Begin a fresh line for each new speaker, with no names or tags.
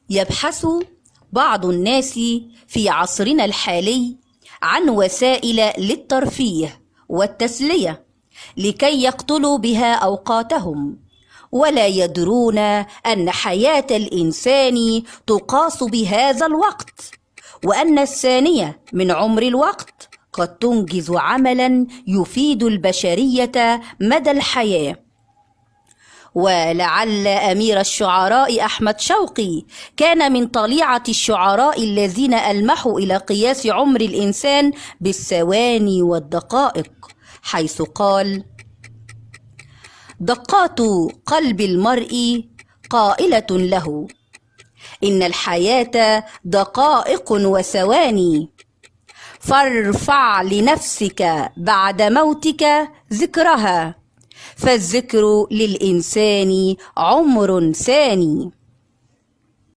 يبحث بعض الناس في عصرنا الحالي عن وسائل للترفيه والتسلية لكي يقتلوا بها أوقاتهم، ولا يدرون أن حياة الإنسان تقاس بهذا الوقت، وأن الثانية من عمر الوقت قد تنجز عملا يفيد البشرية مدى الحياة. ولعل أمير الشعراء أحمد شوقي كان من طليعة الشعراء الذين ألمحوا إلى قياس عمر الإنسان بالثواني والدقائق، حيث قال: دقات قلب المرء قائلة له إن الحياة دقائق وثواني، فارفع لنفسك بعد موتك ذكرها، فالذكر للإنسان عمر ثاني.